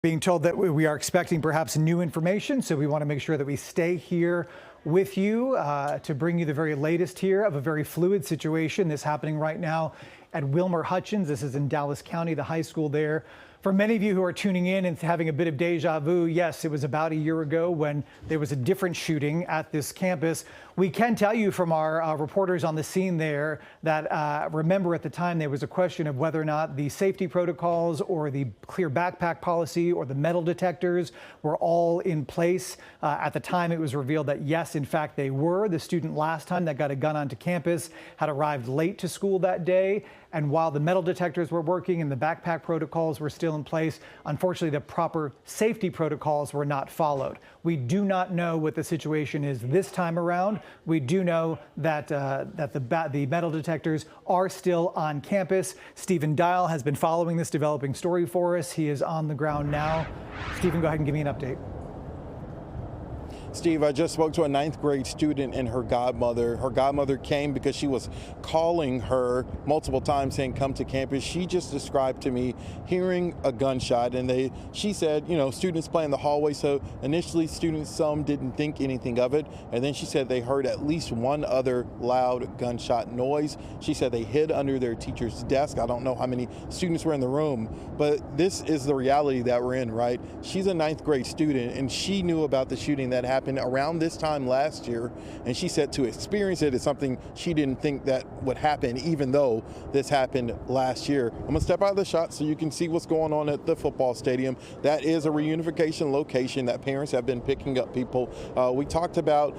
Being told that we are expecting perhaps new information, so we want to make sure that we stay here with you to bring you the very latest here of a very fluid situation that's happening right now at Wilmer Hutchins. This is in Dallas County, the high school there. For many of you who are tuning in and having a bit of deja vu, yes, it was about a year ago when there was a different shooting at this campus. We can tell you from our reporters on the scene there that remember at the time there was a question of whether or not the safety protocols or the clear backpack policy or the metal detectors were all in place. At the time it was revealed that yes, in fact they were. The student last time that got a gun onto campus had arrived late to school that day. And while the metal detectors were working and the backpack protocols were still in place, unfortunately, the proper safety protocols were not followed. We do not know what the situation is this time around. We do know that the metal detectors are still on campus. Stephen Dial has been following this developing story for us. He is on the ground now. Stephen, go ahead and give me an update. Steve, I just spoke to a 9th grade student and her godmother. Her godmother came because she was calling her multiple times saying, come to campus. She just described to me hearing a gunshot, and she said, you know, students play in the hallway. So initially some didn't think anything of it. And then she said they heard at least one other loud gunshot noise. She said they hid under their teacher's desk. I don't know how many students were in the room, but this is the reality that we're in, right? She's a 9th grade student and she knew about the shooting that happened around this time last year, and she said to experience it is something she didn't think that would happen, even though this happened last year. I'm gonna step out of the shot so you can see what's going on at the football stadium. That is a reunification location that parents have been picking up people. We talked about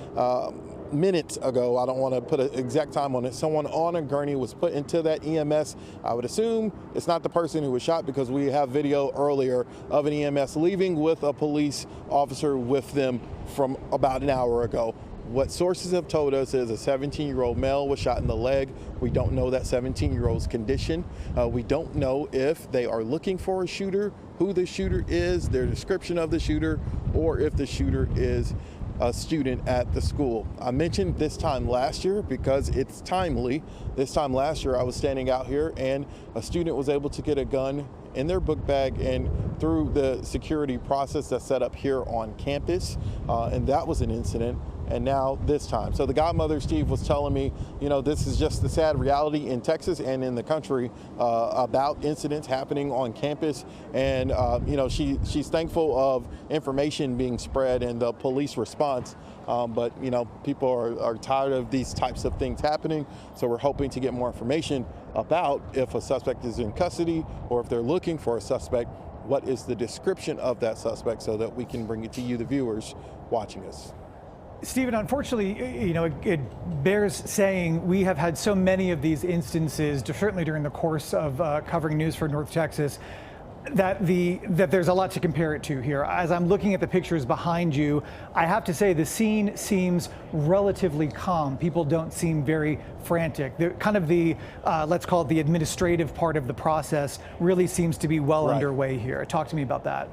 minutes ago, I don't want to put an exact time on it, someone on a gurney was put into that EMS. I would assume it's not the person who was shot because we have video earlier of an EMS leaving with a police officer with them from about an hour ago. What sources have told us is a 17-year-old male was shot in the leg. We don't know that 17-year-old's condition. We don't know if they are looking for a shooter, who the shooter is, their description of the shooter, or if the shooter is a student at the school. I mentioned this time last year because it's timely. This time last year I was standing out here and a student was able to get a gun in their book bag and through the security process that's set up here on campus, and that was an incident. And now this time. So the godmother, Steve, was telling me, you know, this is just the sad reality in Texas and in the country about incidents happening on campus. And, you know, she's thankful of information being spread and the police response. But, you know, people are tired of these types of things happening. So we're hoping to get more information about if a suspect is in custody or if they're looking for a suspect, what is the description of that suspect so that we can bring it to you, the viewers watching us. Stephen, unfortunately, you know, it bears saying we have had so many of these instances, certainly during the course of covering news for North Texas, that there's a lot to compare it to here. As I'm looking at the pictures behind you, I have to say the scene seems relatively calm. People don't seem very frantic. Let's call it the administrative part of the process really seems to be well underway here. Talk to me about that.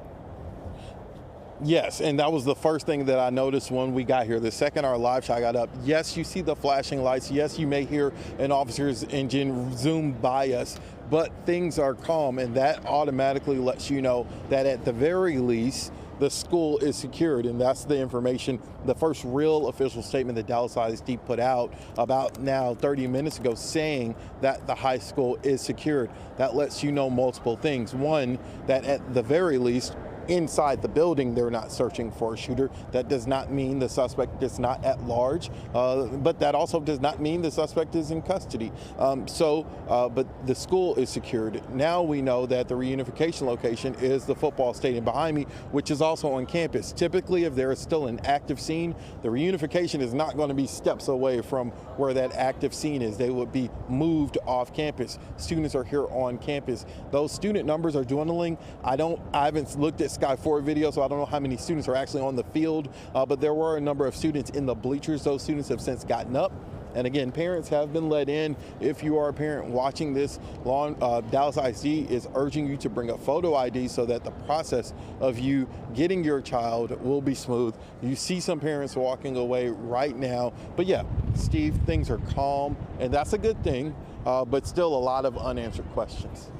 Yes, and that was the first thing that I noticed when we got here. The second our live shot got up, yes, you see the flashing lights. Yes, you may hear an officer's engine zoom by us, but things are calm, and that automatically lets you know that at the very least, the school is secured, and that's the information, the first real official statement that Dallas ISD put out about now 30 minutes ago saying that the high school is secured. That lets you know multiple things. One, that at the very least, inside the building, they're not searching for a shooter. That does not mean the suspect is not at large, but that also does not mean the suspect is in custody. But the school is secured. Now we know that the reunification location is the football stadium behind me, which is also on campus. Typically, if there is still an active scene, the reunification is not going to be steps away from where that active scene is. They would be moved off campus. Students are here on campus. Those student numbers are dwindling. I haven't looked at Sky 4 video, so I don't know how many students are actually on the field, but there were a number of students in the bleachers. Those students have since gotten up. And again, parents have been let in. If you are a parent watching this, Dallas ISD is urging you to bring a photo ID so that the process of you getting your child will be smooth. You see some parents walking away right now. But yeah, Steve, things are calm, and that's a good thing, but still a lot of unanswered questions.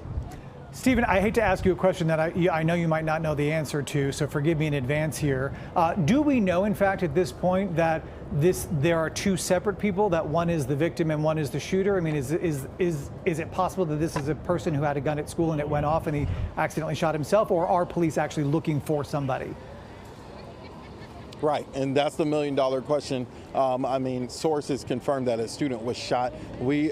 Stephen, I hate to ask you a question that I know you might not know the answer to, so forgive me in advance here. Do we know, in fact, at this point that there are two separate people, that one is the victim and one is the shooter? I mean, is it possible that this is a person who had a gun at school and it went off and he accidentally shot himself, or are police actually looking for somebody? Right, and that's the million-dollar question. I mean, sources confirmed that a student was shot. We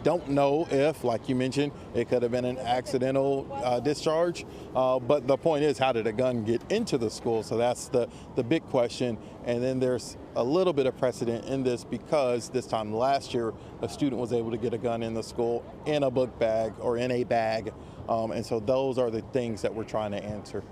don't know if, like you mentioned, it could have been an accidental discharge. But the point is, how did a gun get into the school? So that's the big question. And then there's a little bit of precedent in this because this time last year, a student was able to get a gun in the school in a book bag or in a bag. And so those are the things that we're trying to answer.